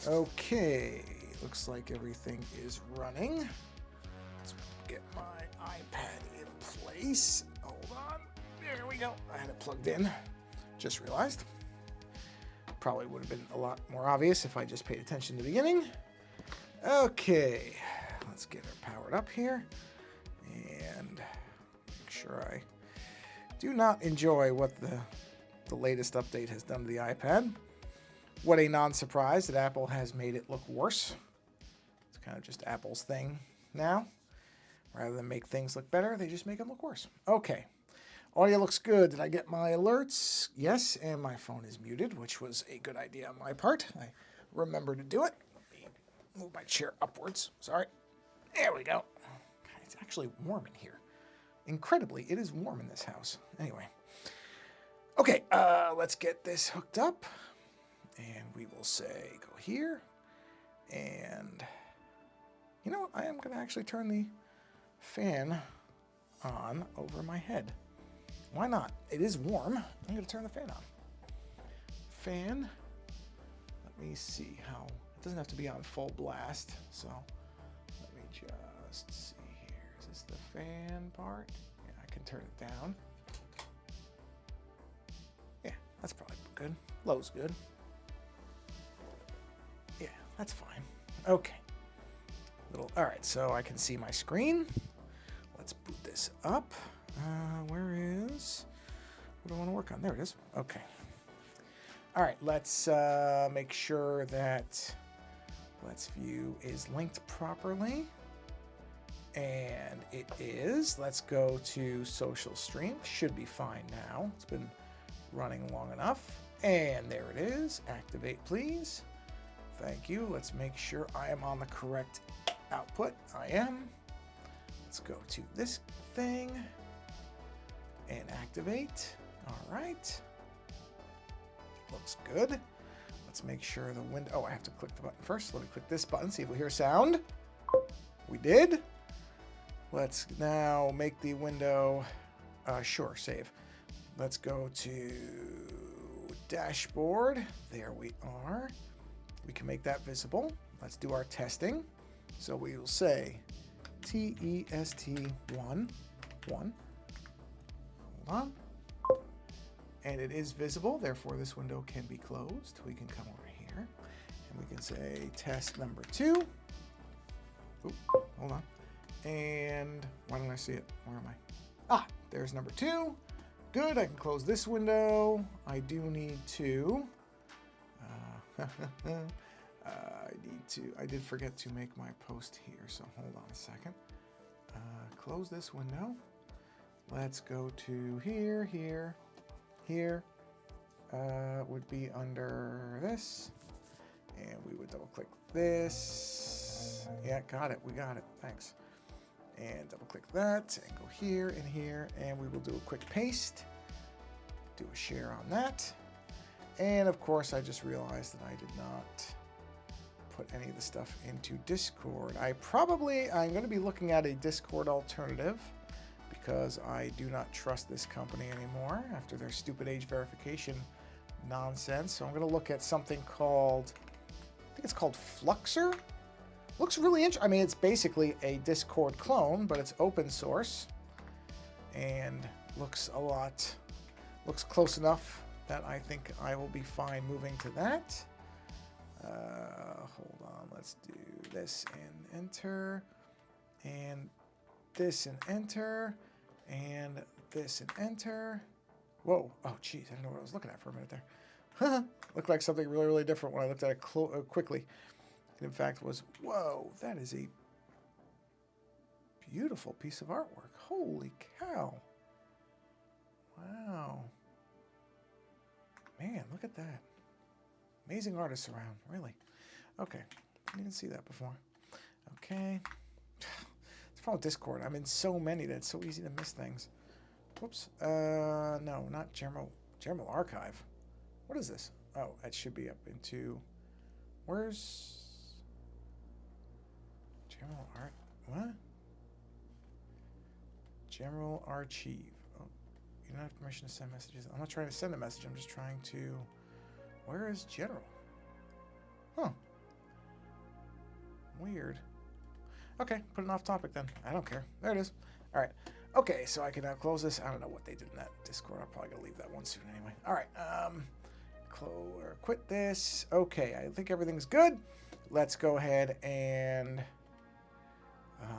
Okay, looks like everything is running. Let's get my iPad in place. Hold on. There we go. I had it plugged in. Just realized. Probably would have been a lot more obvious if I just paid attention to the beginning. Okay, let's get her powered up here. And make sure I do not enjoy what the latest update has done to the iPad. What a non-surprise that Apple has made it look worse. It's kind of just Apple's thing now. Rather than make things look better, they just make them look worse. Okay. Audio looks good. Did I get my alerts? Yes, and my phone is muted, which was a good idea on my part. I remembered to do it. Let me move my chair upwards. Sorry. There we go. God, it's actually warm in here. Incredibly, it is warm in this house. Anyway. Okay, let's get this hooked up. And we will say, go here. And you know what? I am going to actually turn the fan on over my head. Why not? It is warm. I'm going to turn the fan on. Fan. Let me see how. It doesn't have to be on full blast. So let me just see here. Is this the fan part? Yeah, I can turn it down. Yeah, that's probably good. Low's good. Yeah, that's fine. Okay. All right, so I can see my screen. Let's boot this up. Where is... What do I want to work on? There it is. Okay. All right, let's make sure that Let's View is linked properly. And it is. Let's go to social stream. Should be fine now. It's been running long enough. And there it is. Activate, please. Thank you. Let's make sure I am on the correct output. I am. Let's go to this thing and activate. All right. Looks good. Let's make sure the window... Oh, I have to click the button first. Let me click this button, see if we hear sound. We did. Let's now make the window... sure, save. Let's go to dashboard. There we are. We can make that visible. Let's do our testing. So we will say TEST1. Hold on. And it is visible, therefore this window can be closed. We can come over here and we can say test number 2. Oop, hold on. And why don't I see it? Where am I? Ah, there's number 2. Good, I can close this window. I do need to... I did forget to make my post here, so hold on a second. Close this window. Let's go to here. Here would be under this, and we would double click this. Yeah, got it. We got it. Thanks. And double click that, and go here and here, and we will do a quick paste. Do a share on that. And of course, I just realized that I did not put any of the stuff into Discord. I'm going to be looking at a Discord alternative because I do not trust this company anymore after their stupid age verification nonsense. So I'm going to look at something called, I think it's called Fluxer. Looks really interesting. I mean, it's basically a Discord clone, but it's open source and looks close enough that I think I will be fine moving to that. Hold on, let's do this and enter, and this and enter, and this and enter. Whoa, oh geez, I didn't know what I was looking at for a minute there. Looked like something really, really different when I looked at it quickly. It in fact was, whoa, that is a beautiful piece of artwork. Holy cow. Wow. Man, look at that. Amazing artists around, really. Okay, I didn't see that before. Okay. It's probably Discord. I'm in so many that it's so easy to miss things. Whoops. No, not General Archive. What is this? Oh, it should be up into... Where's... General Art... What? General Archive. Oh, you don't have permission to send messages. I'm not trying to send a message. I'm just trying to... Where is General? Huh. Weird. Okay, put it off topic then. I don't care. There it is. All right. Okay, so I can now close this. I don't know what they did in that Discord. I'm probably going to leave that one soon anyway. All right. Close or quit this. Okay, I think everything's good. Let's go ahead and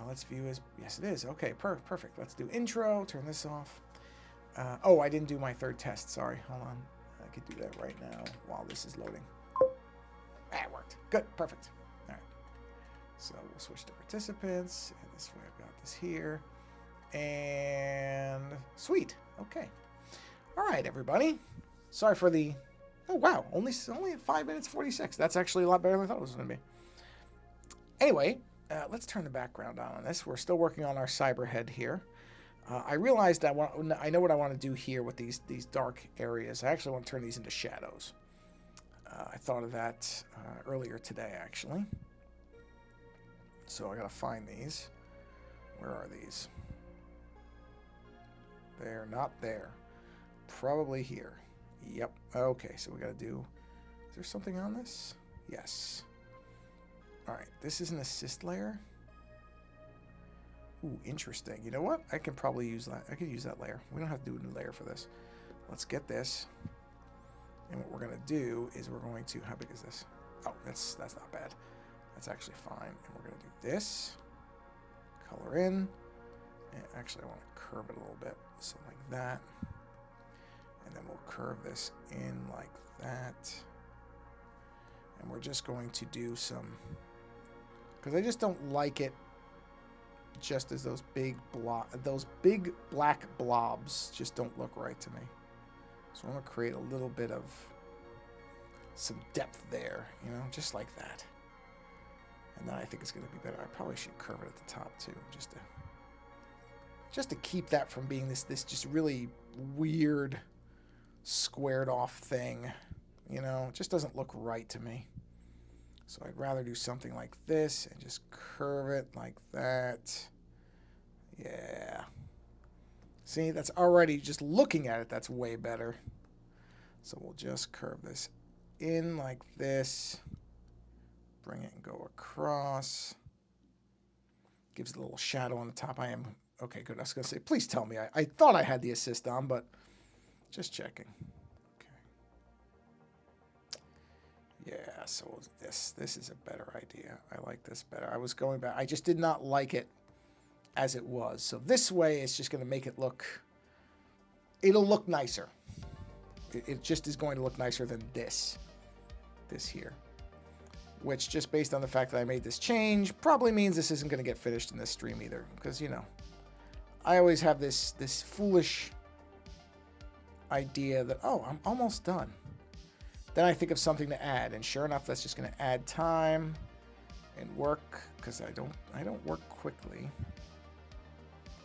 let's view as... Yes, it is. Okay, perfect. Let's do intro. Turn this off. Oh, I didn't do my third test. Sorry. Hold on. I could do that right now while this is loading. That worked. Good. Perfect. All right. So we'll switch to participants. And this way I've got this here. And sweet. Okay. All right, everybody. Sorry for the... Oh, wow. Only 5 minutes 46. That's actually a lot better than I thought it was going to be. Anyway, let's turn the background on this. We're still working on our cyberhead here. I realized I know what I want to do here with these dark areas. I actually want to turn these into shadows. I thought of that earlier today, actually. So I got to find these. Where are these? They're not there. Probably here. Yep. Okay, so we got to do... Is there something on this? Yes. All right, this is an assist layer. Ooh, interesting. You know what? I can probably use that. I could use that layer. We don't have to do a new layer for this. Let's get this. And what we're going to do is we're going to... How big is this? Oh, that's not bad. That's actually fine. And we're going to do this. Color in. And actually, I want to curve it a little bit. So like that. And then we'll curve this in like that. And we're just going to do some... Because I just don't like it just as those big black blobs just don't look right to me. So I'm going to create a little bit of some depth there, you know, just like that. And then I think it's going to be better. I probably should curve it at the top too, just to keep that from being this just really weird squared off thing. You know, it just doesn't look right to me. So I'd rather do something like this and just curve it like that. Yeah. See, that's already, just looking at it, that's way better. So we'll just curve this in like this. Bring it and go across. Gives it a little shadow on the top. Okay, good. I was going to say, please tell me. I thought I had the assist on, but just checking. Yeah, so this is a better idea. I like this better. I was going back. I just did not like it as it was. So this way, it's just going to make it look... It'll look nicer. It just is going to look nicer than this here. Which, just based on the fact that I made this change, probably means this isn't going to get finished in this stream either. Because, you know, I always have this foolish idea that, oh, I'm almost done. Then I think of something to add, and sure enough, that's just going to add time and work, because I don't work quickly.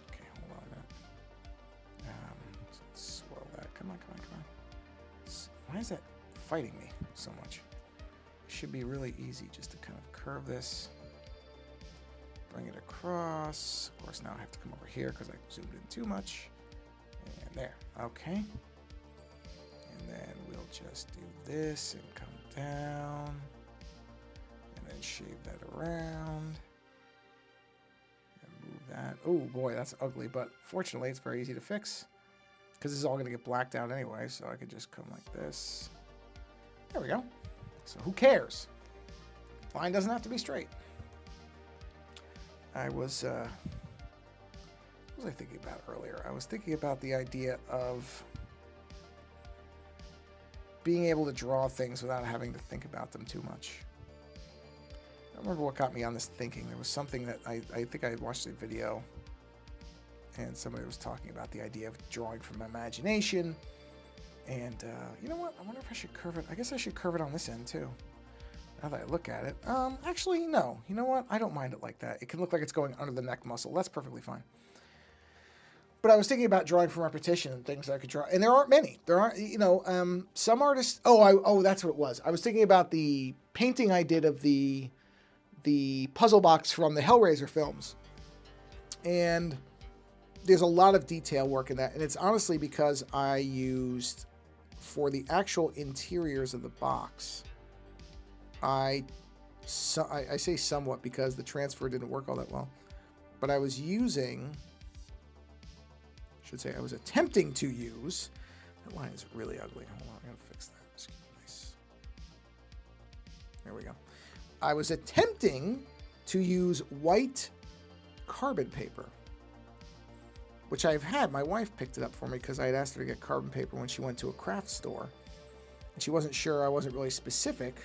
Okay, hold on a minute. So let's swirl that. Come on. Why is that fighting me so much? It should be really easy just to kind of curve this, bring it across. Of course, now I have to come over here because I zoomed in too much. And there. Okay. And then we'll just do this and come down. And then shave that around. And move that. Oh boy, that's ugly. But fortunately, it's very easy to fix. Because this is all going to get blacked out anyway. So I could just come like this. There we go. So who cares? Line doesn't have to be straight. What was I thinking about earlier? I was thinking about the idea of being able to draw things without having to think about them too much. I don't remember what got me on this thinking. There was something that I think I watched a video and somebody was talking about the idea of drawing from imagination. And you know what? I wonder if I should curve it. I guess I should curve it on this end too. Now that I look at it. Actually, no. You know what? I don't mind it like that. It can look like it's going under the neck muscle. That's perfectly fine. But I was thinking about drawing from repetition and things I could draw. And there aren't many. There aren't, you know, some artists... Oh, that's what it was. I was thinking about the painting I did of the puzzle box from the Hellraiser films. And there's a lot of detail work in that. And it's honestly because I used, for the actual interiors of the box, I So I say somewhat because the transfer didn't work all that well. But I was using, I should say I was attempting to use, that line is really ugly. Hold on, I'm going to fix that. Nice. There we go. I was attempting to use white carbon paper, which I've had. My wife picked it up for me because I had asked her to get carbon paper when she went to a craft store. And she wasn't sure, I wasn't really specific,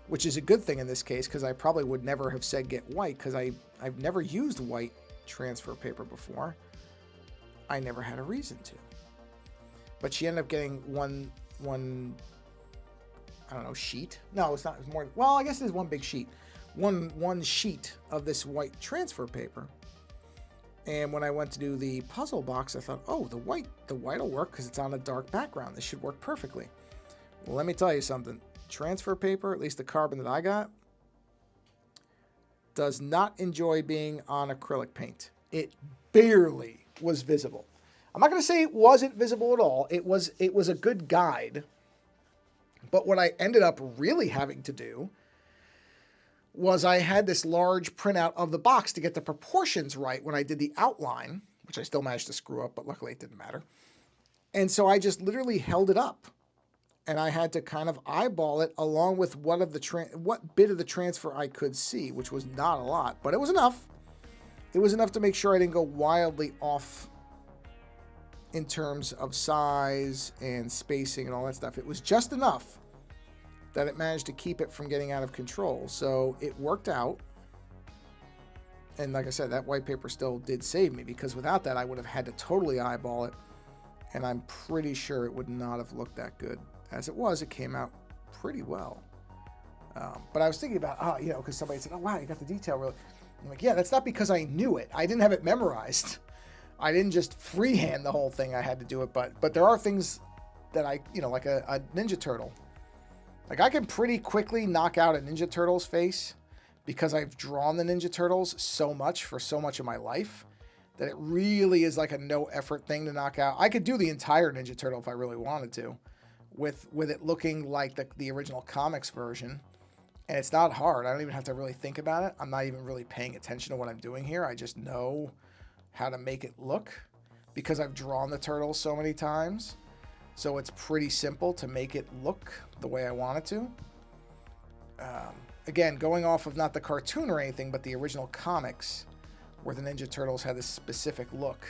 which is a good thing in this case because I probably would never have said get white because I've never used white transfer paper before. I never had a reason to. But she ended up getting one I don't know, sheet. No, it's not. It's more. Well, I guess it is one big sheet. One sheet of this white transfer paper. And when I went to do the puzzle box, I thought, oh, the white will work because it's on a dark background. This should work perfectly. Well, let me tell you something. Transfer paper, at least the carbon that I got, does not enjoy being on acrylic paint. It barely was visible. I'm not going to say it wasn't visible at all. It was a good guide. But what I ended up really having to do was I had this large printout of the box to get the proportions right when I did the outline, which I still managed to screw up, but luckily it didn't matter. And so I just literally held it up. And I had to kind of eyeball it along with what bit of the transfer I could see, which was not a lot, but it was enough. It was enough to make sure I didn't go wildly off in terms of size and spacing and all that stuff. It was just enough that it managed to keep it from getting out of control. So it worked out. And like I said, that white paper still did save me because without that, I would have had to totally eyeball it. And I'm pretty sure it would not have looked that good. As it was, it came out pretty well. But I was thinking about, because somebody said, oh, wow, you got the detail really. I'm like, yeah, that's not because I knew it. I didn't have it memorized. I didn't just freehand the whole thing. I had to do it. But there are things that like a Ninja Turtle. Like I can pretty quickly knock out a Ninja Turtle's face because I've drawn the Ninja Turtles so much for so much of my life that it really is like a no effort thing to knock out. I could do the entire Ninja Turtle if I really wanted to. With it looking like the original comics version. And it's not hard. I don't even have to really think about it. I'm not even really paying attention to what I'm doing here. I just know how to make it look because I've drawn the turtles so many times. So it's pretty simple to make it look the way I want it to. Again, going off of not the cartoon or anything, but the original comics where the Ninja Turtles had this specific look.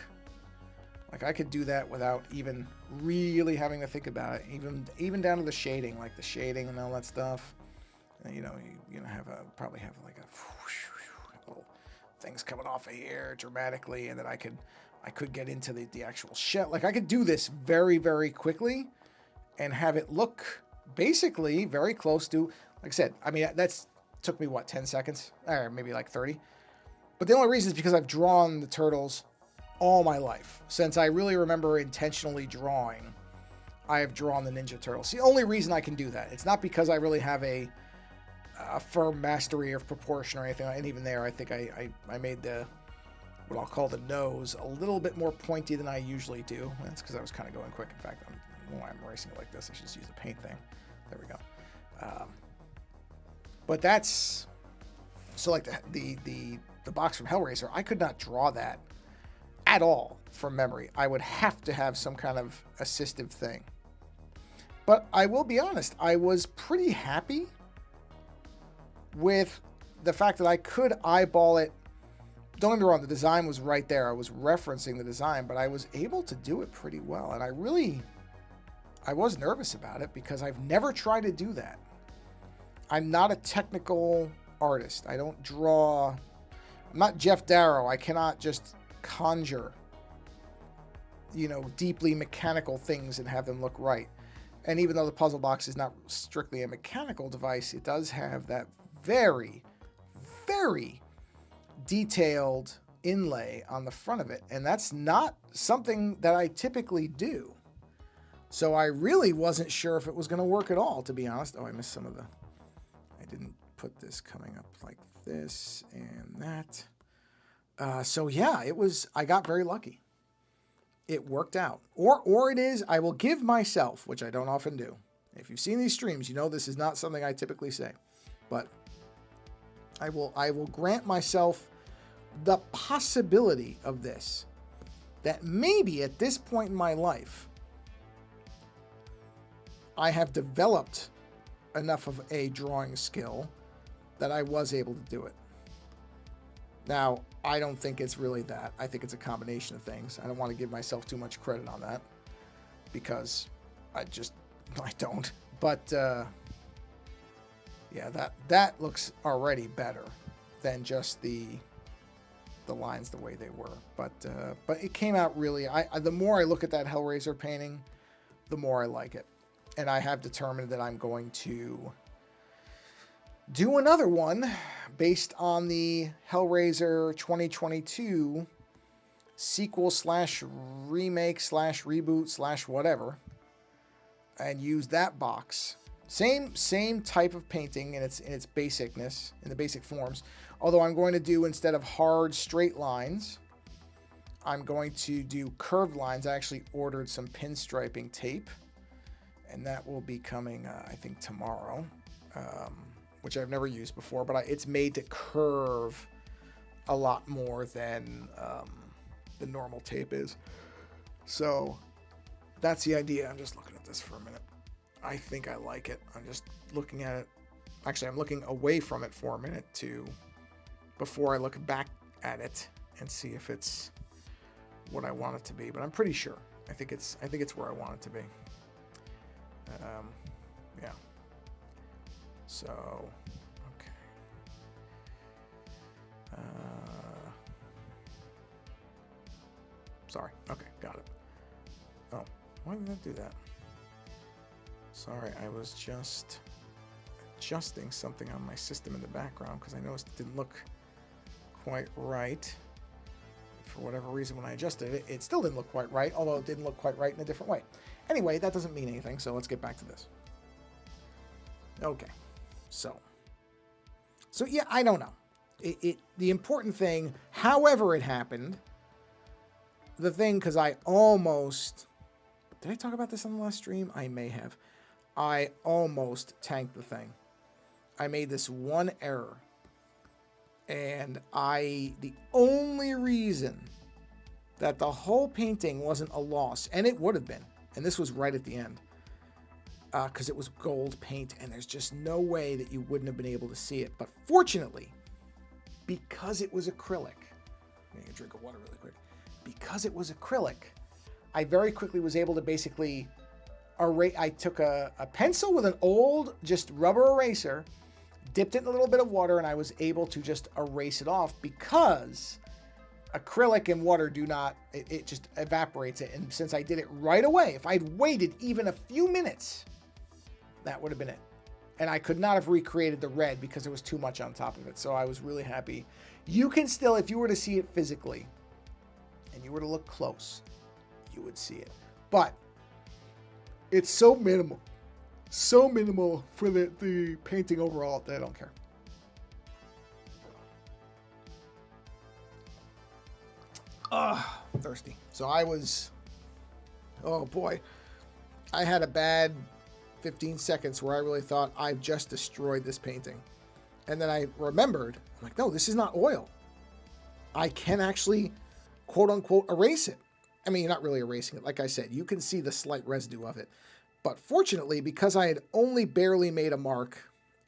Like I could do that without even really having to think about it, even down to the shading, like the shading and all that stuff. And, you probably have like a little things coming off of here dramatically, and then I could get into the actual shell. Like I could do this very, very quickly and have it look basically very close to, like I said, I mean, that's took me what, 10 seconds or maybe like 30. But the only reason is because I've drawn the turtles all my life. Since I really remember intentionally drawing, I have drawn the Ninja Turtles. The only reason I can do that. It's not because I really have a firm mastery of proportion or anything. And even there, I think I made what I'll call the nose a little bit more pointy than I usually do. That's because I was kind of going quick. In fact, I don't know why I'm erasing it like this. I should just use the paint thing. There we go. But that's so like the box from Hellraiser. I could not draw that at all from memory. I would have to have some kind of assistive thing. But I will be honest, I was pretty happy with the fact that I could eyeball it. Don't get me wrong, the design was right there. I was referencing the design, but I was able to do it pretty well. And I was nervous about it because I've never tried to do that. I'm not a technical artist. I don't draw. I'm not Jeff Darrow. I cannot just conjure, deeply mechanical things and have them look right. And even though the puzzle box is not strictly a mechanical device, it does have that very, very detailed inlay on the front of it. And that's not something that I typically do. So I really wasn't sure if it was going to work at all, to be honest. Oh, I missed some of I didn't put this coming up like this and that. So yeah, I got very lucky. It worked out. Or it is, I will give myself, which I don't often do. If you've seen these streams, you know this is not something I typically say. But I will grant myself the possibility of this, that maybe at this point in my life, I have developed enough of a drawing skill that I was able to do it. Now, I don't think it's really that. I think it's a combination of things. I don't want to give myself too much credit on that because I don't. But yeah, that looks already better than just the lines the way they were. But it came out really. The more I look at that Hellraiser painting, the more I like it, and I have determined that I'm going to do another one based on the Hellraiser 2022 sequel / remake / reboot / whatever, and use that box. Same type of painting in its basicness, in the basic forms. Although I'm going to do, instead of hard straight lines, I'm going to do curved lines. I actually ordered some pinstriping tape, and that will be coming, I think, tomorrow. Which I've never used before, but it's made to curve a lot more than the normal tape is. So that's the idea. I'm just looking at this for a minute. I think I like it. I'm just looking at it. Actually, I'm looking away from it for a minute before I look back at it and see if it's what I want it to be. But I'm pretty sure. I think it's where I want it to be. Yeah. So, okay. Sorry. Okay, got it. Oh, why did that do that? Sorry, I was just adjusting something on my system in the background because I noticed it didn't look quite right. For whatever reason, when I adjusted it, it still didn't look quite right, although it didn't look quite right in a different way. Anyway, that doesn't mean anything, so let's get back to this. Okay. So yeah, I don't know. The important thing, however it happened, the thing, because I almost, did I talk about this on the last stream? I may have. I almost tanked the thing. I made this one error. And the only reason that the whole painting wasn't a loss, and it would have been, and this was right at the end, because it was gold paint, and there's just no way that you wouldn't have been able to see it. But fortunately, because it was acrylic, I'm going to drink of water really quick. Because it was acrylic, I very quickly was able to basically erase. I took a pencil with an old just rubber eraser, dipped it in a little bit of water, and I was able to just erase it off because acrylic and water do not, it just evaporates it. And since I did it right away, if I'd waited even a few minutes, that would have been it. And I could not have recreated the red because there was too much on top of it. So I was really happy. You can still, if you were to see it physically and you were to look close, you would see it. But it's so minimal for the painting overall that I don't care. Thirsty. So I was, oh boy, I had a bad 15 seconds where I really thought I've just destroyed this painting. And then I remembered, I'm like, no, this is not oil. I can actually, quote unquote, erase it. I mean, you're not really erasing it. Like I said, you can see the slight residue of it. But fortunately, because I had only barely made a mark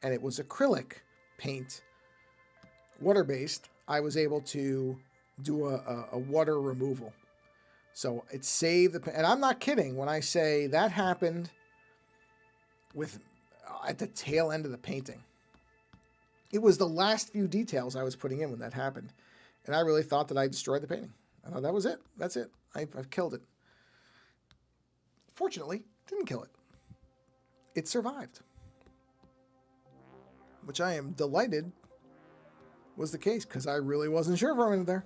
and it was acrylic paint, water-based, I was able to do a water removal. So it saved the, and I'm not kidding when I say that happened at the tail end of the painting. It was the last few details I was putting in when that happened. And I really thought that I destroyed the painting. I thought that was it. That's it. I've killed it. Fortunately, didn't kill it. It survived. Which I am delighted was the case, because I really wasn't sure for a minute there.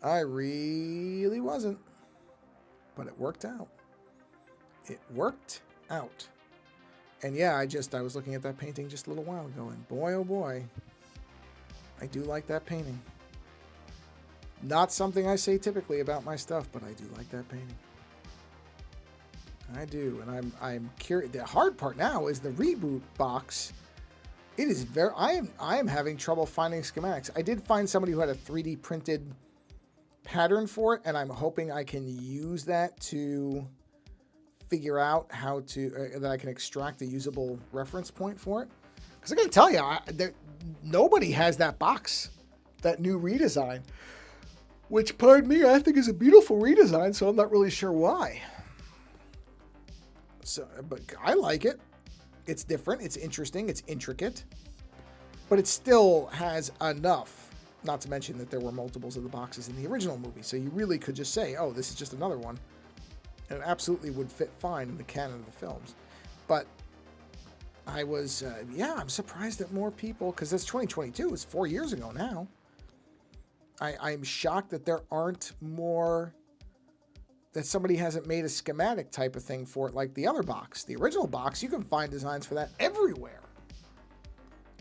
I really wasn't. But it worked out. It worked out. And yeah, I was looking at that painting just a little while ago, and boy, oh boy, I do like that painting. Not something I say typically about my stuff, but I do like that painting. I do, and I'm curious. The hard part now is the reboot box It is very. I am having trouble finding schematics. I did find somebody who had a 3D printed pattern for it, and I'm hoping I can use that to figure out how to that I can extract a usable reference point for it. Because I gotta tell you, nobody has that box, that new redesign. Which, pardon me, I think is a beautiful redesign. So I'm not really sure why. So, but I like it. It's different, it's interesting, it's intricate, but it still has enough, not to mention that there were multiples of the boxes in the original movie, so you really could just say, oh, this is just another one, and it absolutely would fit fine in the canon of the films. But I was, yeah, I'm surprised that more people, because that's 2022, it's 4 years ago now. I'm shocked that there aren't more, that somebody hasn't made a schematic type of thing for it like the other box. The original box, you can find designs for that everywhere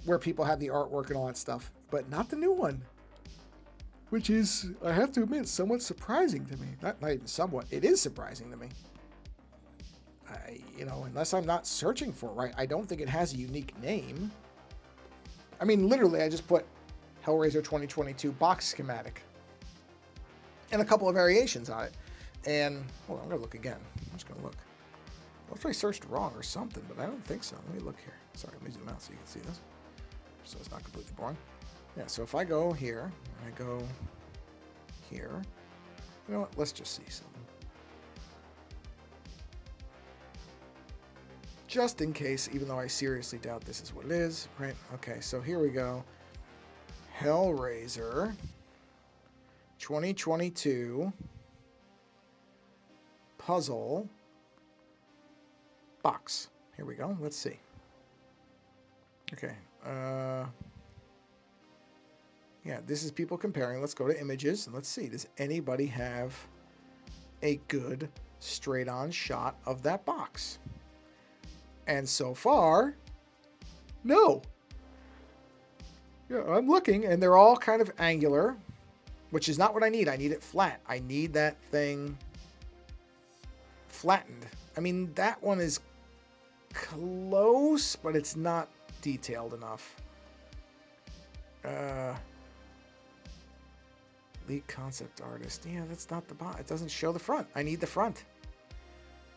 where people have the artwork and all that stuff, but not the new one, which is, I have to admit, somewhat surprising to me. Not even somewhat, it is surprising to me. You know, unless I'm not searching for it right, I don't think it has a unique name. I mean, literally, I just put Hellraiser 2022 box schematic and a couple of variations on it. And, hold on, I'm going to look again. I'm just going to look. What if I searched wrong or something? But I don't think so. Let me look here. Sorry, let me zoom out so you can see this. So it's not completely boring. Yeah, so if I go here, and I go here, you know what? Let's just see something. Just in case, even though I seriously doubt this is what it is, right? Okay, so here we go. Hellraiser 2022 puzzle box. Here we go. Let's see. Okay. Yeah, this is people comparing. Let's go to images and let's see. Does anybody have a good straight-on shot of that box? And so far, no. Yeah, I'm looking, and they're all kind of angular, which is not what I need. I need it flat. I need that thing flattened. I mean, that one is close, but it's not detailed enough. Lead concept artist. Yeah, that's not the bot. It doesn't show the front. I need the front.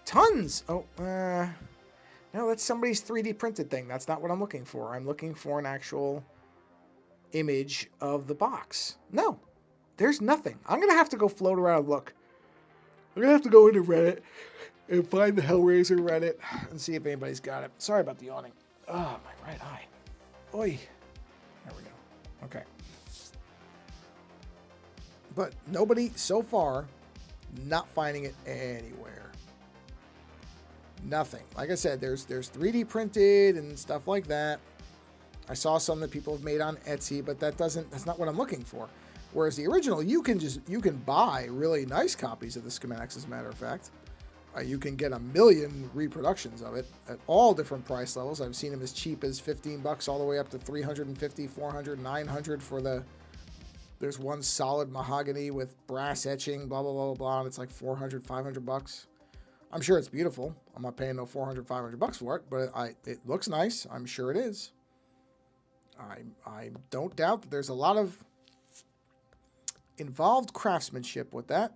Tons! Oh, no, that's somebody's 3D printed thing. That's not what I'm looking for. I'm looking for an actual image of the box. No, there's nothing. I'm going to have to go float around and look. I'm going to have to go into Reddit and find the Hellraiser Reddit and see if anybody's got it. Sorry about the yawning. Oh, my right eye. Oi. There we go. Okay. But nobody, so far, not finding it anywhere. Nothing. Like I said, there's 3D printed and stuff like that. I saw some that people have made on Etsy, but that's not what I'm looking for. Whereas the original, you can buy really nice copies of the schematics, as a matter of fact. You can get 1 million reproductions of it at all different price levels. I've seen them as cheap as $15 all the way up to $350, $400, $900 for the... There's one solid mahogany with brass etching, blah, blah, blah, blah, and it's like $400, $500. I'm sure it's beautiful. I'm not paying no $400, $500 for it, but it looks nice. I'm sure it is. I don't doubt that there's a lot of involved craftsmanship with that.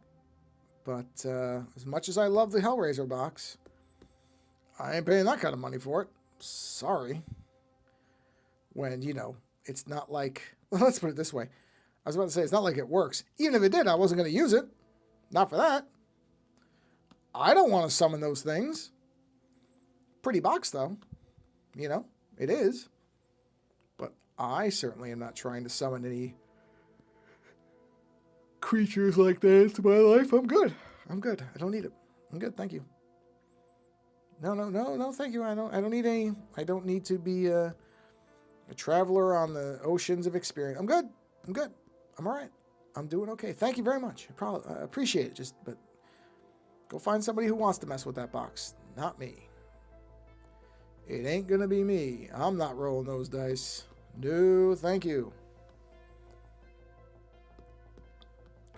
But as much as I love the Hellraiser box, I ain't paying that kind of money for it. Sorry. When, you know, it's not like... Well, let's put it this way. I was about to say, it's not like it works. Even if it did, I wasn't going to use it. Not for that. I don't want to summon those things. Pretty box, though. You know, it is. But I certainly am not trying to summon any creatures like that into my life. I'm good. I'm good. I don't need it. I'm good. Thank you. No, thank you. I don't need any. I don't need to be a traveler on the oceans of experience. I'm good. I'm good. I'm all right. I'm doing okay. Thank you very much. I appreciate it. But go find somebody who wants to mess with that box. Not me. It ain't gonna be me. I'm not rolling those dice. No, thank you.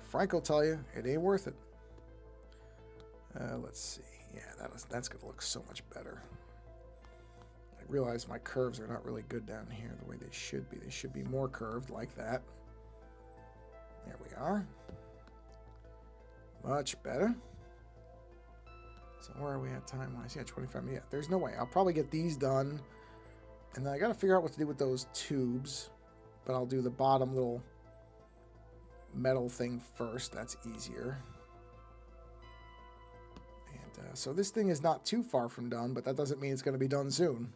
Frank will tell you, it ain't worth it. Let's see. Yeah, that's gonna look so much better. Like realize my curves are not really good down here the way they should be. They should be more curved like that. There we are. Much better. So where are we at time-wise? Yeah, 25 minutes. Yeah, there's no way. I'll probably get these done. And then I got to figure out what to do with those tubes. But I'll do the bottom little metal thing first. That's easier. And so this thing is not too far from done, but that doesn't mean it's going to be done soon.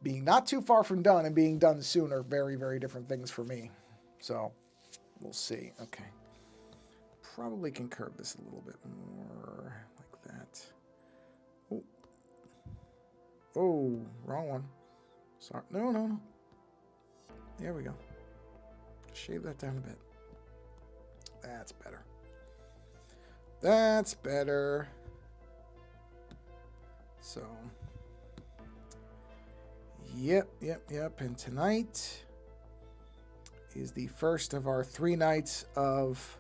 Being not too far from done and being done soon are very, very different things for me. So we'll see. Okay. Probably can curve this a little bit more like that. Oh, oh, wrong one. Sorry. No, no, no. There we go. Shave that down a bit. That's better. That's better. So, yep. And tonight is the first of our 3 nights of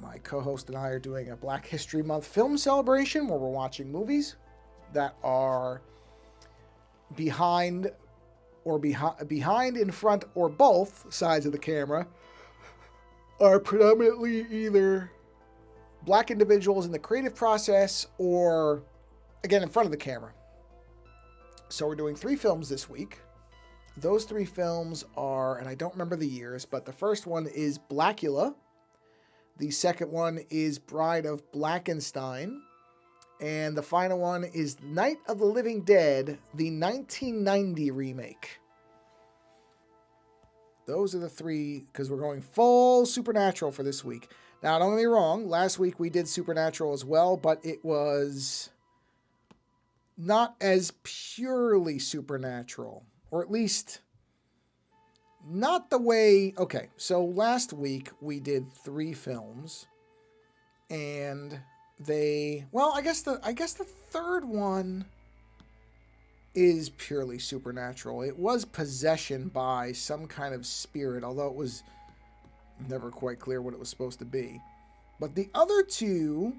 my co-host and I are doing a Black History Month film celebration where we're watching movies that are behind, in front, or both sides of the camera are predominantly either Black individuals in the creative process or, again, in front of the camera. So we're doing 3 films this week. Those 3 films are, and I don't remember the years, but the first one is Blackula. The second one is Bride of Blackenstein. And the final one is Night of the Living Dead, the 1990 remake. Those are the 3, because we're going full Supernatural for this week. Now, don't get me wrong, last week we did Supernatural as well, but it was not as purely Supernatural, or at least not the way... Okay, so last week we did 3 films, and they... Well, I guess the third one is purely supernatural. It was possession by some kind of spirit, although it was never quite clear what it was supposed to be. But the other 2,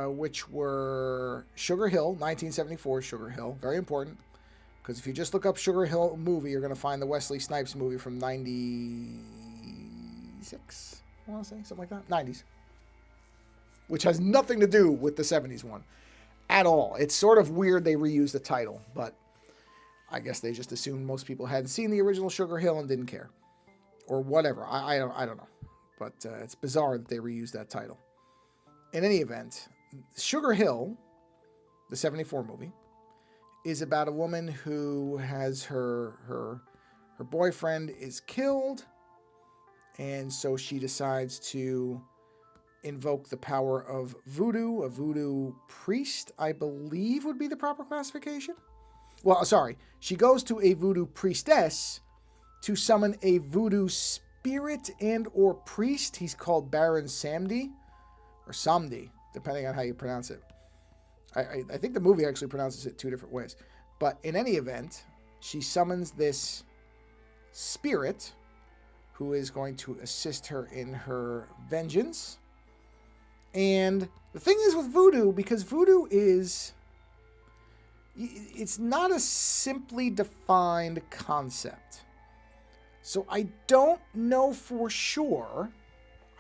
which were Sugar Hill, 1974 Sugar Hill, very important, because if you just look up Sugar Hill movie, you're going to find the Wesley Snipes movie from 96, I want to say, something like that, 90s, which has nothing to do with the 70s one at all. It's sort of weird they reused the title, but I guess they just assumed most people hadn't seen the original Sugar Hill and didn't care, or whatever. I don't know, but it's bizarre that they reused that title. In any event, Sugar Hill, the 74 movie, is about a woman who has her boyfriend is killed, and so she decides to invoke the power of voodoo. A voodoo priest, I believe, would be the proper classification. Well, sorry, she goes to a voodoo priestess to summon a voodoo spirit and or priest. He's called Baron Samedi, or Samdi, depending on how you pronounce it. I think the movie actually pronounces it 2 different ways. But in any event, she summons this spirit who is going to assist her in her vengeance. And the thing is with voodoo, because voodoo is... it's not a simply defined concept. So I don't know for sure.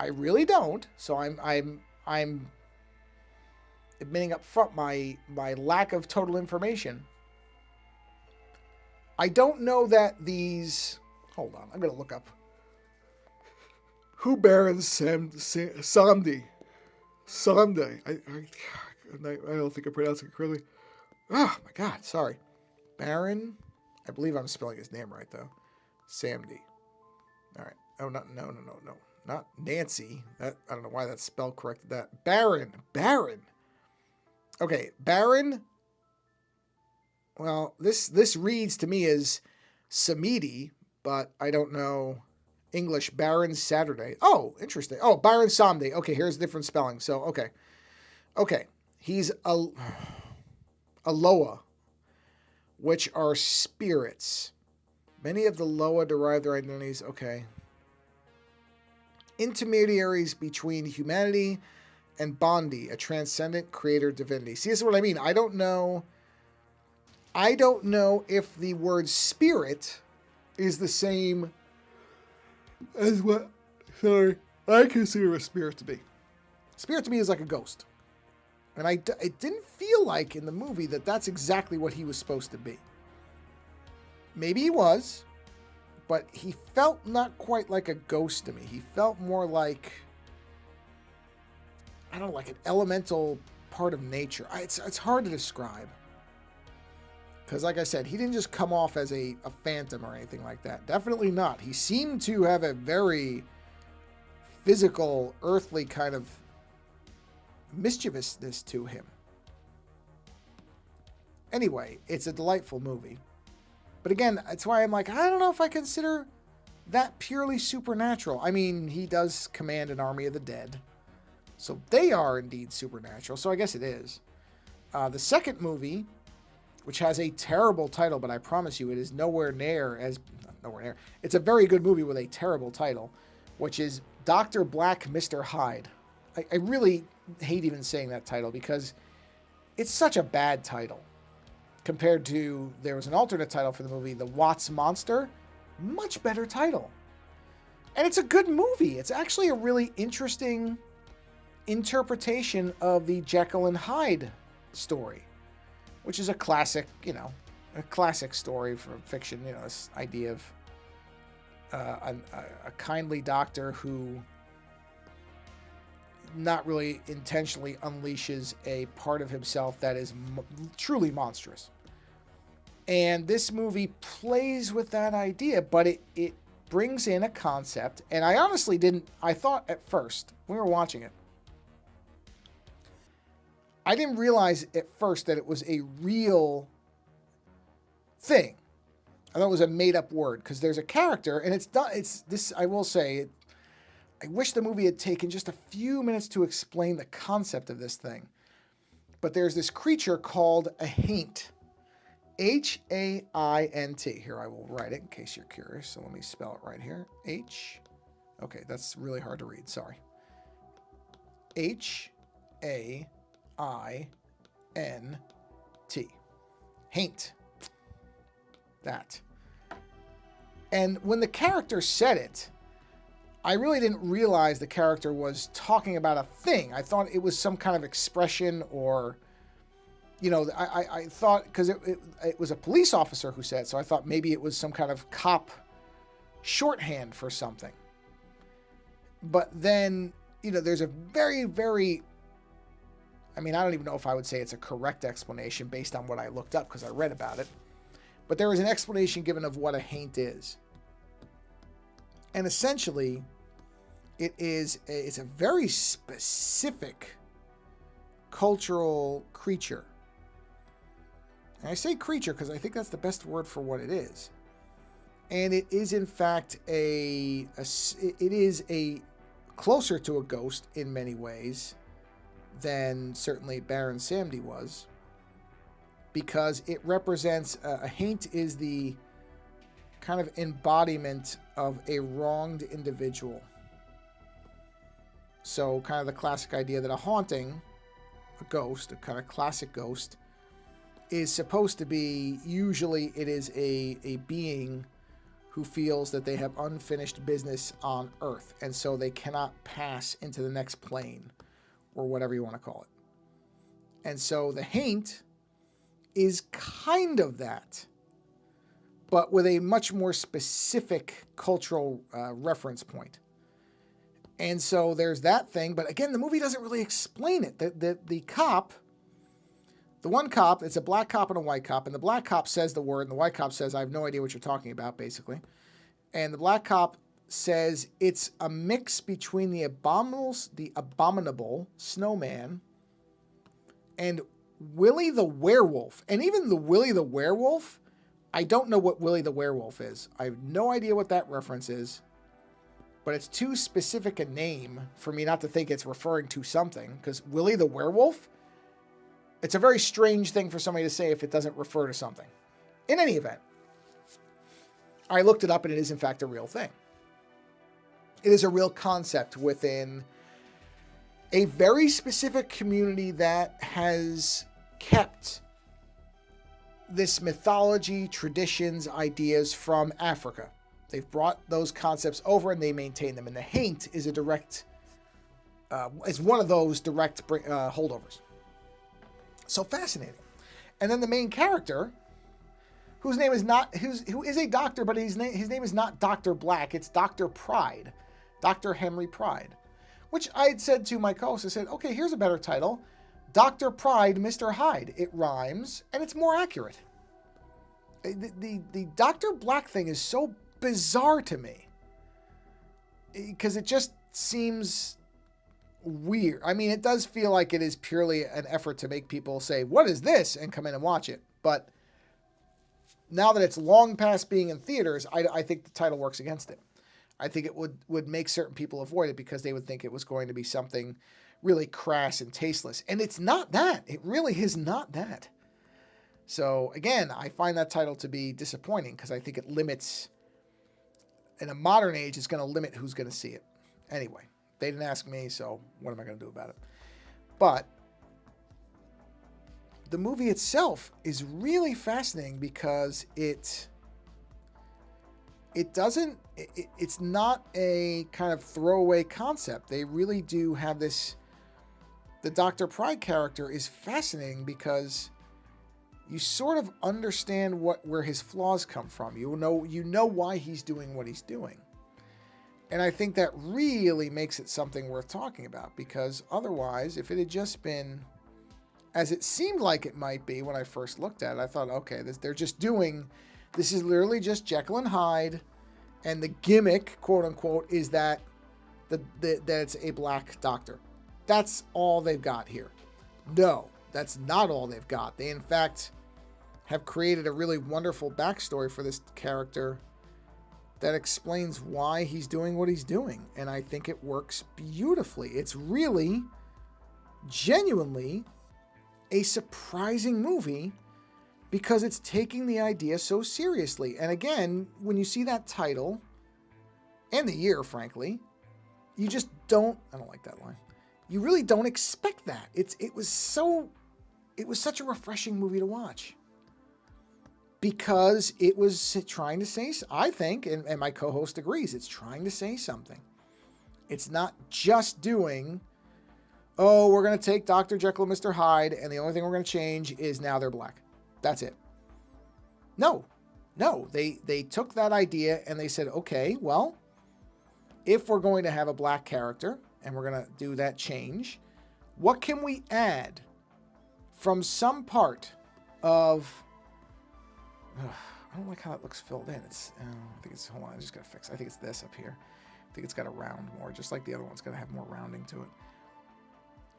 I really don't. So I'm admitting up front my lack of total information. I don't know that these... Hold on, I'm going to look up. Who Baron Samdi? Sunday. I don't think I pronounced it correctly. Oh, my God. Sorry. Baron. I believe I'm spelling his name right, though. Samdi. All right. Oh, no. Not Nancy. That I don't know why that spell corrected that. Baron. Okay. Baron. Well, this reads to me as Samedi, but I don't know English. Baron Saturday. Oh, interesting. Oh, Baron Samdi. Okay, here's different spelling. So, okay. He's a Loa, which are spirits. Many of the Loa derive their identities. Okay. Intermediaries between humanity and Bondi, a transcendent creator divinity. See, this is what I mean. I don't know I don't know if the word spirit is the same as what, sorry, I consider a spirit to be. Spirit to me is like a ghost. And it didn't feel like in the movie that that's exactly what he was supposed to be. Maybe he was, but he felt not quite like a ghost to me. He felt more like, I don't know, like an elemental part of nature. It's hard to describe. Because like I said, he didn't just come off as a phantom or anything like that. Definitely not. He seemed to have a very physical, earthly kind of mischievousness to him. Anyway, it's a delightful movie. But again, that's why I'm like, I don't know if I consider that purely supernatural. I mean, he does command an army of the dead. So they are indeed supernatural. So I guess it is. The second movie, which has a terrible title, but I promise you it is nowhere near. It's a very good movie with a terrible title, which is Dr. Black, Mr. Hyde. I really hate even saying that title because it's such a bad title compared to, there was an alternate title for the movie, The Watts Monster. Much better title. And it's a good movie. It's actually a really interesting interpretation of the Jekyll and Hyde story, which is a classic, a classic story for fiction, this idea of a kindly doctor who not really intentionally unleashes a part of himself that is truly monstrous. And this movie plays with that idea, but it brings in a concept, and I honestly I thought at first, when we were watching it, I didn't realize at first that it was a real thing. I thought it was a made-up word, because there's a character, and I will say, I wish the movie had taken just a few minutes to explain the concept of this thing. But there's this creature called a haint. H-A-I-N-T. Here, I will write it in case you're curious. So let me spell it right here. Okay, that's really hard to read. Sorry. H-A-I-N-T. Haint. That. And when the character said it, I really didn't realize the character was talking about a thing. I thought it was some kind of expression, or, I thought, because it was a police officer who said it, so I thought maybe it was some kind of cop shorthand for something. But then, there's a very, very, I don't even know if I would say it's a correct explanation based on what I looked up, because I read about it. But there was an explanation given of what a haint is. And essentially, it's a very specific cultural creature. And I say creature because I think that's the best word for what it is. And it is in fact it is a closer to a ghost in many ways than certainly Baron Samedi was, because it represents a haint is the kind of embodiment of a wronged individual. So kind of the classic idea that a haunting, a ghost, a kind of classic ghost, is supposed to be, usually it is a being who feels that they have unfinished business on Earth, and so they cannot pass into the next plane, or whatever you want to call it. And so the haint is kind of that, but with a much more specific cultural reference point. And so there's that thing, but again, the movie doesn't really explain it. The cop, the one cop, it's a black cop and a white cop, and the black cop says the word, and the white cop says, I have no idea what you're talking about, basically. And the black cop says it's a mix between the abominable snowman and Willie the werewolf. And even the Willie the werewolf, I don't know what Willie the werewolf is. I have no idea what that reference is. But it's too specific a name for me not to think it's referring to something. Because Willie the werewolf, it's a very strange thing for somebody to say if it doesn't refer to something. In any event, I looked it up and it is in fact a real thing. It is a real concept within a very specific community that has kept this mythology, traditions, ideas from Africa. They've brought those concepts over and they maintain them. And the Haint is a direct, is one of those direct holdovers. So fascinating. And then the main character, whose name is not, who is a doctor, but his name is not Dr. Black. It's Dr. Pride, Dr. Henry Pride, which I had said to my co-host. I said, okay, here's a better title. Dr. Pride, Mr. Hyde. It rhymes and it's more accurate. The Dr. Black thing is so bizarre to me because it just seems weird. I mean, it does feel like it is purely an effort to make people say, what is this? And come in and watch it. But now that it's long past being in theaters, I think the title works against it. I think it would make certain people avoid it because they would think it was going to be something really crass and tasteless. And it's not that. It really is not that. So again, I find that title to be disappointing because I think it limits, in a modern age, it's going to limit who's going to see it. Anyway, they didn't ask me, so what am I going to do about it? But the movie itself is really fascinating because it's not a kind of throwaway concept. They really do have this. The Dr. Pride character is fascinating because you sort of understand where his flaws come from. You know why he's doing what he's doing. And I think that really makes it something worth talking about, because otherwise, if it had just been as it seemed like it might be when I first looked at it, I thought, okay, this is literally just Jekyll and Hyde, and the gimmick, quote unquote, is that that it's a black doctor. That's all they've got here. No, that's not all they've got. They, in fact, have created a really wonderful backstory for this character that explains why he's doing what he's doing. And I think it works beautifully. It's really, genuinely a surprising movie because it's taking the idea so seriously. And again, when you see that title, and the year, frankly, you just don't, I don't like that line. You really don't expect that. It was such a refreshing movie to watch. Because it was trying to say, I think, and my co-host agrees, it's trying to say something. It's not just doing, oh, we're going to take Dr. Jekyll and Mr. Hyde, and the only thing we're going to change is now they're black. That's it. No, they took that idea and they said, okay, well, if we're going to have a black character and we're going to do that change, what can we add from some part of... I don't like how it looks filled in. Hold on, I just got to fix it. I think it's this up here. I think it's got to round more, just like the other one's going to have more rounding to it.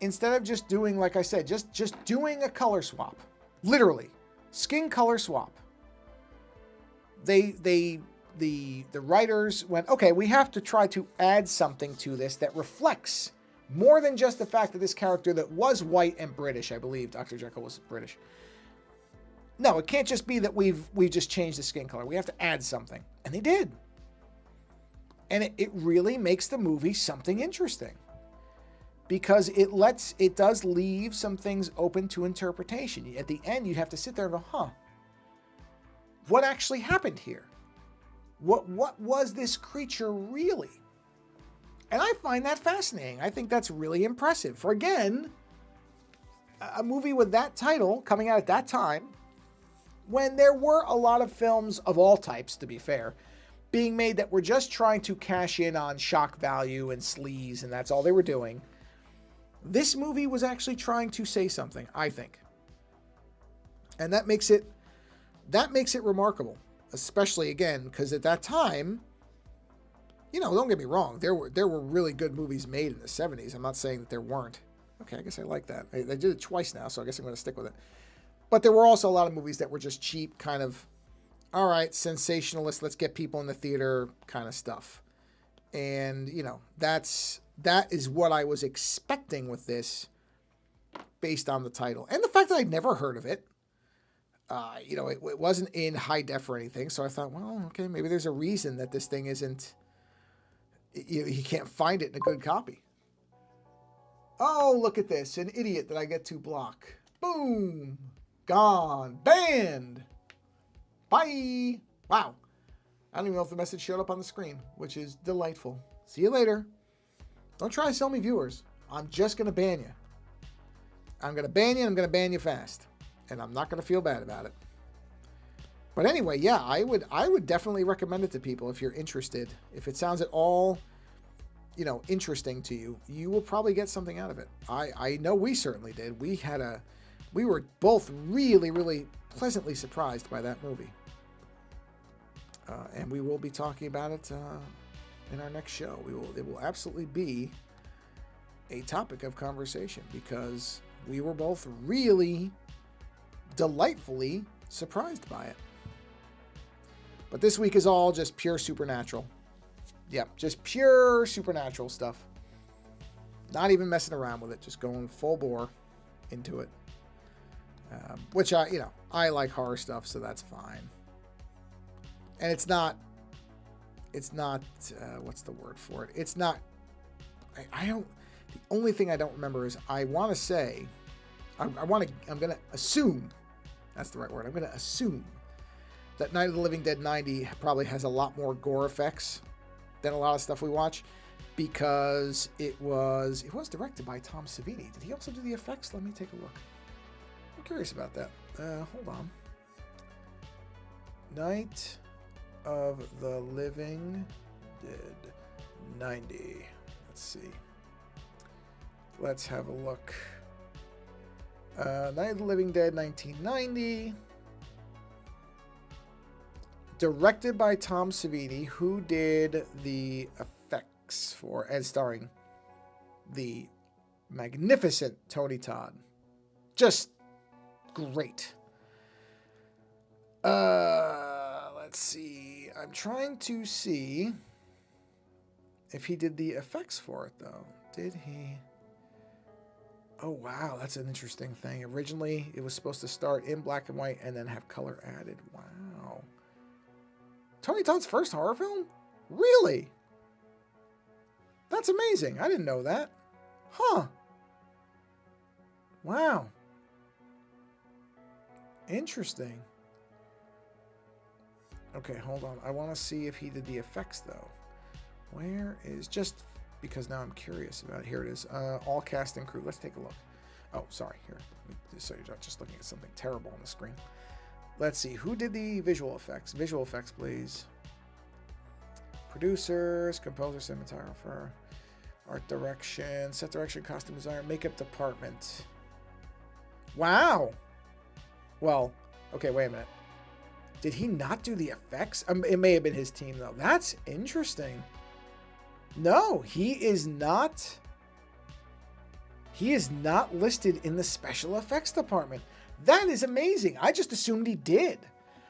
Instead of just doing, like I said, just doing a color swap. Literally, skin color swap. The writers went, okay, we have to try to add something to this that reflects more than just the fact that this character that was white and British, I believe Dr. Jekyll was British. No, it can't just be that we've just changed the skin color. We have to add something. And they did. And it really makes the movie something interesting. Because it does leave some things open to interpretation. At the end, you have to sit there and go, what actually happened here? What was this creature really? And I find that fascinating. I think that's really impressive. For, again, a movie with that title coming out at that time, when there were a lot of films of all types, to be fair, being made that were just trying to cash in on shock value and sleaze, and that's all they were doing. This movie was actually trying to say something, I think. And that makes it remarkable, especially, again, because at that time, don't get me wrong, there were really good movies made in the 70s. I'm not saying that there weren't. Okay, I guess I like that. I did it twice now, so I guess I'm going to stick with it. But there were also a lot of movies that were just cheap, kind of, all right, sensationalist, let's get people in the theater kind of stuff. And, that is what I was expecting with this based on the title. And the fact that I'd never heard of it. It wasn't in high def or anything. So I thought, well, okay, maybe there's a reason that this thing isn't, you can't find it in a good copy. Oh, look at this, an idiot that I get to block. Boom. Gone. Banned. Bye. Wow. I don't even know if the message showed up on the screen, which is delightful. See you later. Don't try to sell me viewers. I'm just going to ban you. I'm going to ban you, and I'm going to ban you fast. And I'm not going to feel bad about it. But anyway, yeah, I would definitely recommend it to people if you're interested. If it sounds at all, you know, interesting to you, you will probably get something out of it. I know we certainly did. We were both really, really pleasantly surprised by that movie. And we will be talking about it in our next show. It will absolutely be a topic of conversation because we were both really delightfully surprised by it. But this week is all just pure supernatural. Yeah, just pure supernatural stuff. Not even messing around with it, just going full bore into it. Which I like horror stuff, so that's fine. And it's not, what's the word for it? It's not, the only thing I don't remember is I'm going to assume, that's the right word, I'm going to assume that Night of the Living Dead 90 probably has a lot more gore effects than a lot of stuff we watch because it was directed by Tom Savini. Did he also do the effects? Let me take a look. I'm curious about that. Hold on. Night of the Living Dead 90. Let's see. Let's have a look. Night of the Living Dead 1990. Directed by Tom Savini, who did the effects for and starring the magnificent Tony Todd. Just great. Let's see. I'm trying to see if he did the effects for it, though. Did he? Oh, wow. That's an interesting thing. Originally, it was supposed to start in black and white and then have color added. Wow. Tony Todd's first horror film? Really? That's amazing. I didn't know that. Huh. Wow. Interesting. Okay, hold on. I want to see if he did the effects, though. Where is... Just because now I'm curious about it. Here it is. All cast and crew. Let's take a look. Oh, sorry. Here. So you're not just looking at something terrible on the screen. Let's see. Who did the visual effects? Visual effects, please. Producers, composer, cinematographer, art direction, set direction, costume designer, makeup department. Wow. Well, okay, wait a minute. Did he not do the effects? It may have been his team, though. That's interesting. No, he is not. He is not listed in the special effects department. That is amazing. I just assumed he did.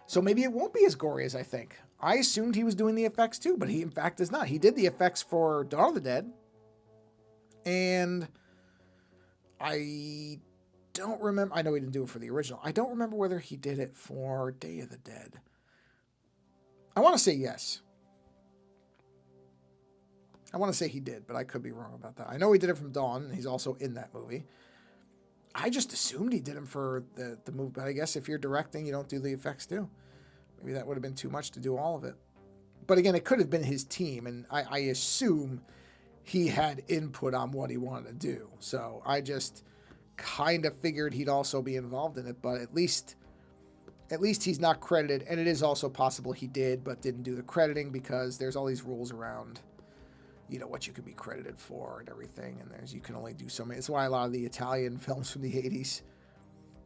So maybe it won't be as gory as I think. I assumed he was doing the effects too, but he in fact is not. He did the effects for Dawn of the Dead. And I don't remember. I know he didn't do it for the original. I don't remember whether he did it for Day of the Dead. I want to say yes. I want to say he did, but I could be wrong about that. I know he did it from Dawn, and he's also in that movie. I just assumed he did them for the movie, but I guess if you're directing, you don't do the effects too. Maybe that would have been too much to do all of it. But again, it could have been his team, and I assume he had input on what he wanted to do. So I just kind of figured he'd also be involved in it, but at least he's not credited, and it is also possible he did, but didn't do the crediting because there's all these rules around, you know, what you can be credited for and everything, and you can only do so many. It's why a lot of the Italian films from the 80s,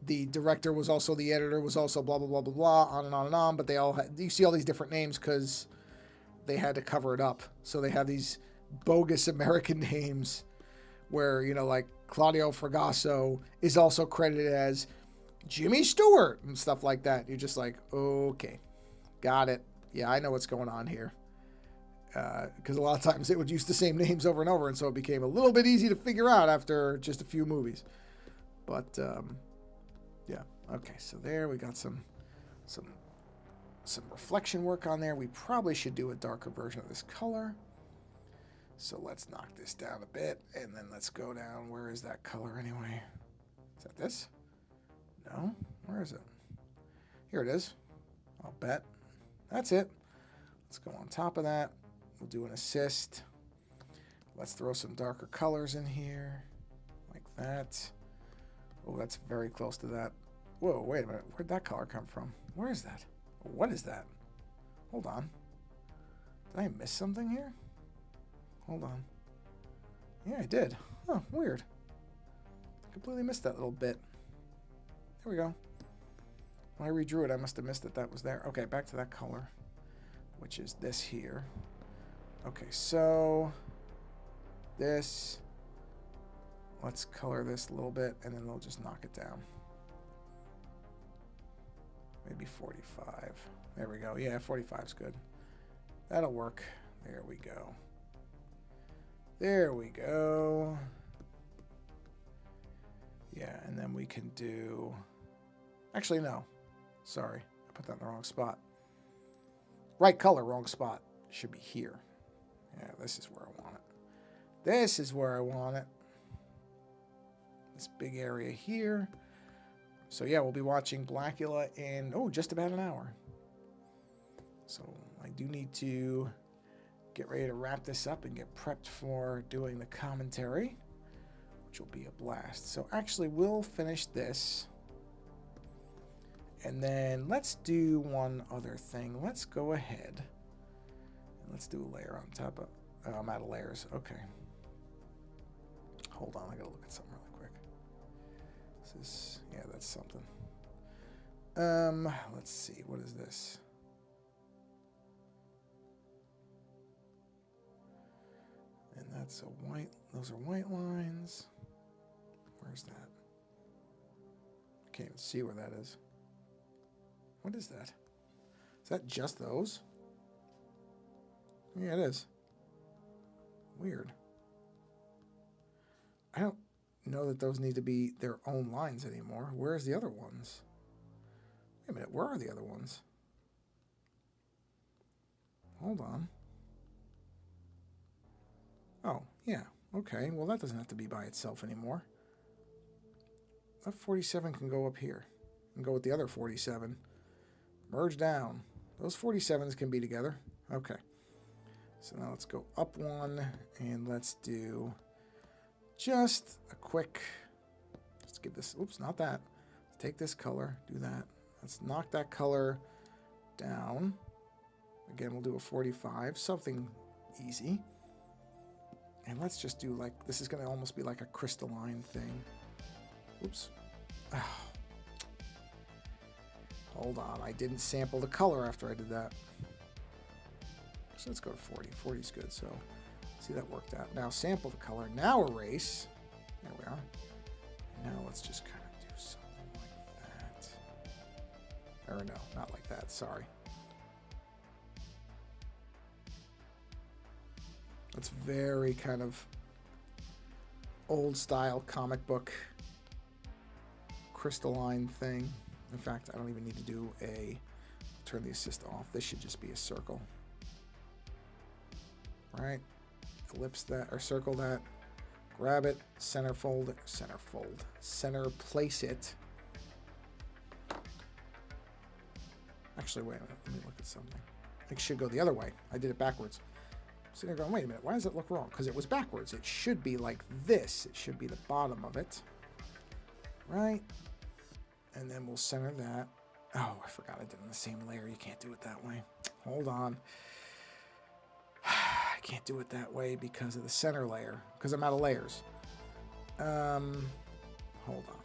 the director was also the editor, was also blah, blah, blah, blah, blah, on and on and on, but they all had, you see all these different names because they had to cover it up. So they have these bogus American names where, you know, like Claudio Fragasso is also credited as Jimmy Stewart and stuff like that. You're just like, okay, got it. Yeah, I know what's going on here. Because a lot of times they would use the same names over and over, and so it became a little bit easy to figure out after just a few movies. But yeah, okay. So there we got some reflection work on there. We probably should do a darker version of this color. So let's knock this down a bit, and then let's go down. Where is that color anyway? Is that this? No. Where is it? Here it is. I'll bet. That's it. Let's go on top of that. We'll do an assist. Let's throw some darker colors in here. Like that. Oh, that's very close to that. Whoa, wait a minute. Where'd that color come from? Where is that? What is that? Hold on. Did I miss something here? Hold on. Yeah, I did. Huh, weird. Completely missed that little bit. There we go. When I redrew it, I must have missed that that was there. Okay, back to that color, which is this here. Okay, so this. Let's color this a little bit, and then we'll just knock it down. Maybe 45. There we go. Yeah, 45's good. That'll work. There we go. There we go. Yeah, and then we can do... Actually, no. Sorry. I put that in the wrong spot. Right color, wrong spot. Should be here. Yeah, this is where I want it. This is where I want it. This big area here. So yeah, we'll be watching Blackula in, just about an hour. So I do need to get ready to wrap this up and get prepped for doing the commentary, which will be a blast. So actually, we'll finish this. And then let's do one other thing. Let's go ahead and let's do a layer on top of... Oh, I'm out of layers. Okay. Hold on, I gotta look at something really quick. This is... Yeah, that's something. Let's see. What is this? And that's a white... Those are white lines. Where's that? I can't even see where that is. What is that? Is that just those? Yeah, it is. Weird. I don't know that those need to be their own lines anymore. Where's the other ones? Wait a minute, where are the other ones? Hold on. Oh, yeah. Okay, well that doesn't have to be by itself anymore. That 47 can go up here. And go with the other 47. Merge down. Those 47s can be together. Okay. So now let's go up one, and let's do just a quick... Let's give this... Oops, not that. Let's take this color, do that. Let's knock that color down. Again, we'll do a 45, something easy. And let's just do like... This is going to almost be like a crystalline thing. Oops. Oh. Hold on, I didn't sample the color after I did that. So let's go to 40. 40 is good, so see, that worked out. Now sample the color. Now erase. There we are. And now let's just kind of do something like that. Or no, not like that, sorry. It's very kind of old style comic book crystalline thing. In fact, I don't even need to do a turn the assist off. This should just be a circle. Right? Ellipse that or circle that. Grab it, center place it. Actually, wait a minute. Let me look at something. It should go the other way. I did it backwards. So they're going, wait a minute, why does it look wrong? Because it was backwards. It should be like this. It should be the bottom of it. Right? And then we'll center that. Oh, I forgot I did it in the same layer. You can't do it that way. Hold on. I can't do it that way because of the center layer. Because I'm out of layers. Hold on.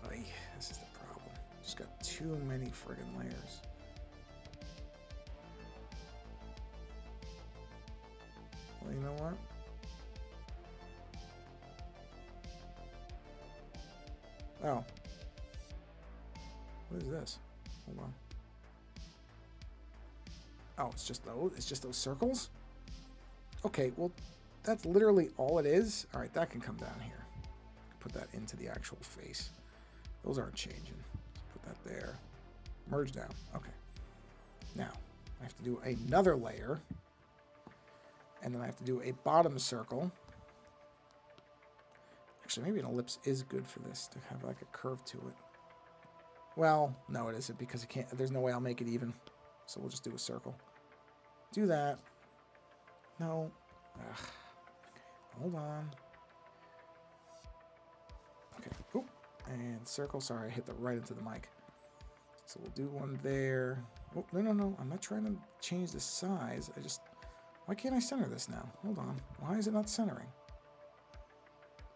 Oy, this is the problem. Just got too many friggin' layers. Well, you know what? Oh. What is this? Hold on. Oh, it's just those? It's just those circles? Okay, well, that's literally all it is. All right, that can come down here. Put that into the actual face. Those aren't changing. Put that there. Merge down. Okay. Now, I have to do another layer. And then I have to do a bottom circle. Actually, maybe an ellipse is good for this, to have like a curve to it. Well, no, it isn't, because it can't. There's no way I'll make it even. So we'll just do a circle. Do that. No. Ugh. Hold on. Okay. Oop. And circle. Sorry, I hit the right into the mic. So we'll do one there. Oh, no. I'm not trying to change the size. Why can't I center this now? Hold on. Why is it not centering?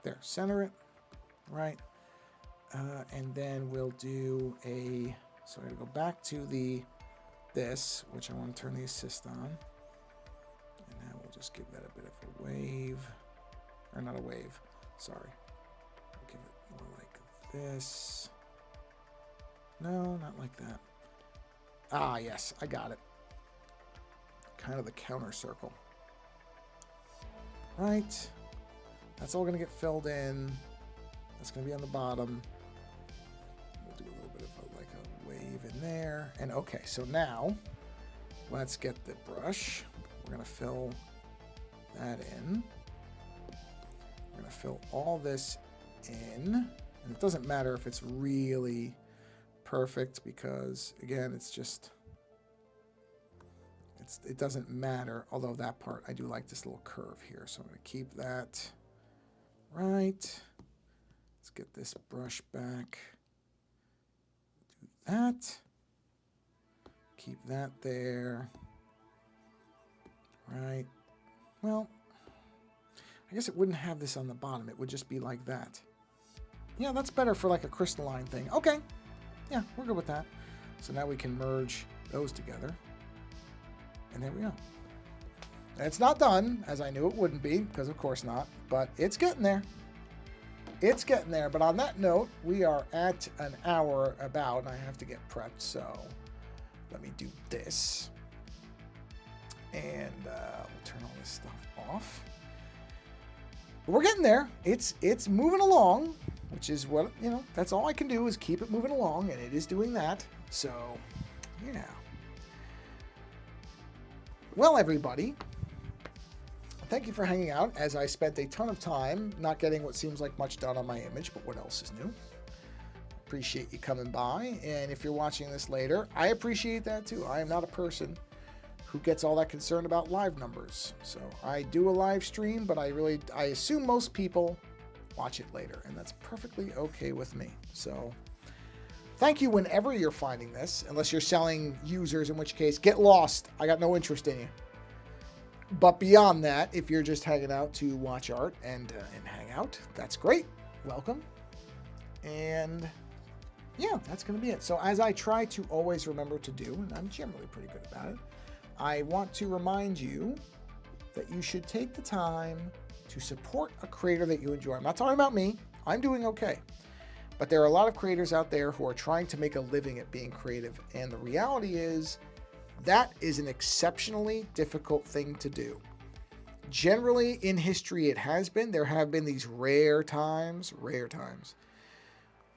There. Center it. Right. And then we'll do so I gotta go back to this, which I want to turn the assist on. And now we'll just give that a bit of a wave. Or not a wave. Sorry. We'll give it more like this. No, not like that. Ah, yes, I got it. Kind of the counter circle. Right. That's all going to get filled in. That's going to be on the bottom. We'll do a little bit of a wave in there. And okay, so now let's get the brush. We're going to fill that in. We're going to fill all this in. And it doesn't matter if it's really perfect, because again, it doesn't matter. Although that part, I do like this little curve here, so I'm going to keep that. Right. Let's get this brush back. Do that. Keep that there. Right. Well, I guess it wouldn't have this on the bottom. It would just be like that. Yeah, that's better for like a crystalline thing. Okay. Yeah, we're good with that. So now we can merge those together. And there we go. And it's not done, as I knew it wouldn't be, because of course not. But it's getting there. It's getting there. But on that note, we are at an hour about, and I have to get prepped. So let me do this. And we'll turn all this stuff off. But we're getting there. It's moving along, which is what, that's all I can do is keep it moving along, and it is doing that. So, yeah. Well, everybody, thank you for hanging out, as I spent a ton of time not getting what seems like much done on my image, but what else is new? Appreciate you coming by, and if you're watching this later, I appreciate that too. I am not a person who gets all that concerned about live numbers. So I do a live stream, but I assume most people watch it later, and that's perfectly okay with me. So thank you whenever you're finding this, unless you're selling users, in which case, get lost. I got no interest in you. But beyond that, if you're just hanging out to watch art and hang out, that's great. Welcome. And yeah, that's going to be it. So as I try to always remember to do, and I'm generally pretty good about it, I want to remind you that you should take the time to support a creator that you enjoy. I'm not talking about me. I'm doing okay. But there are a lot of creators out there who are trying to make a living at being creative. And the reality is that is an exceptionally difficult thing to do. Generally in history, it has been. There have been these rare times,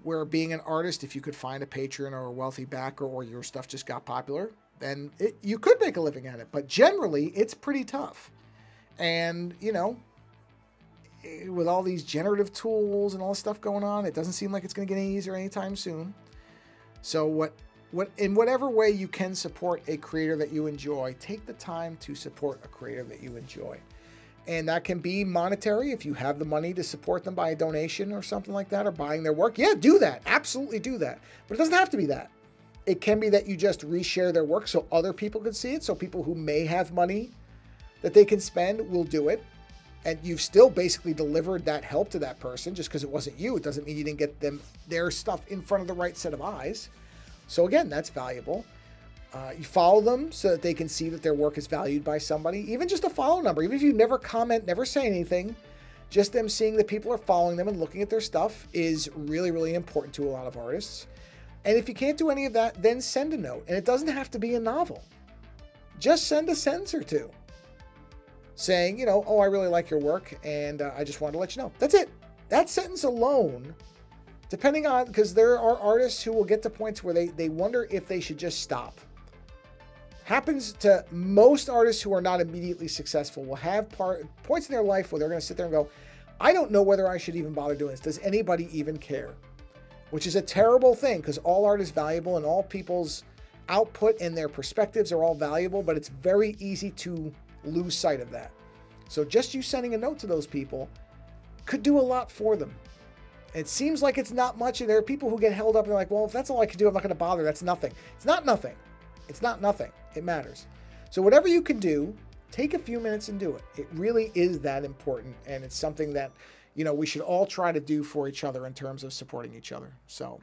where being an artist, if you could find a patron or a wealthy backer, or your stuff just got popular, then you could make a living at it. But generally, it's pretty tough. And, with all these generative tools and all this stuff going on, it doesn't seem like it's going to get any easier anytime soon. So in whatever way you can support a creator that you enjoy, take the time to support a creator that you enjoy. And that can be monetary if you have the money to support them by a donation or something like that, or buying their work. Yeah, do that. Absolutely do that. But it doesn't have to be that. It can be that you just reshare their work so other people can see it. So people who may have money that they can spend will do it. And you've still basically delivered that help to that person. Just because it wasn't you, it doesn't mean you didn't get their stuff in front of the right set of eyes. So again, that's valuable. You follow them so that they can see that their work is valued by somebody. Even just a follow number. Even if you never comment, never say anything, just them seeing that people are following them and looking at their stuff is really, really important to a lot of artists. And if you can't do any of that, then send a note. And it doesn't have to be a novel. Just send a sentence or two saying, oh, I really like your work, and I just wanted to let you know. That's it. That sentence alone, depending on, because there are artists who will get to points where they wonder if they should just stop. Happens to most artists who are not immediately successful, will have points in their life where they're going to sit there and go, I don't know whether I should even bother doing this. Does anybody even care? Which is a terrible thing, because all art is valuable and all people's output and their perspectives are all valuable, but it's very easy to lose sight of that. So just you sending a note to those people could do a lot for them. It seems like it's not much, and there are people who get held up and they're like, well, if that's all I can do, I'm not going to bother. That's nothing. It's not nothing. It's not nothing. It matters. So whatever you can do, take a few minutes and do it. It really is that important, and it's something that, you know, we should all try to do for each other in terms of supporting each other. So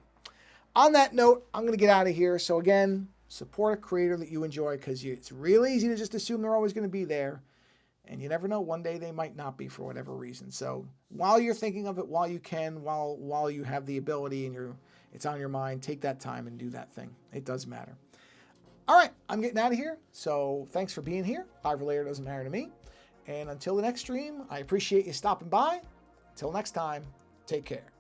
on that note, I'm going to get out of here. So again, support a creator that you enjoy, because it's really easy to just assume they're always going to be there. And you never know, one day they might not be for whatever reason. So while you're thinking of it, while you can, while you have the ability and it's on your mind, take that time and do that thing. It does matter. All right, I'm getting out of here. So thanks for being here. Live or later doesn't matter to me. And until the next stream, I appreciate you stopping by. Until next time, take care.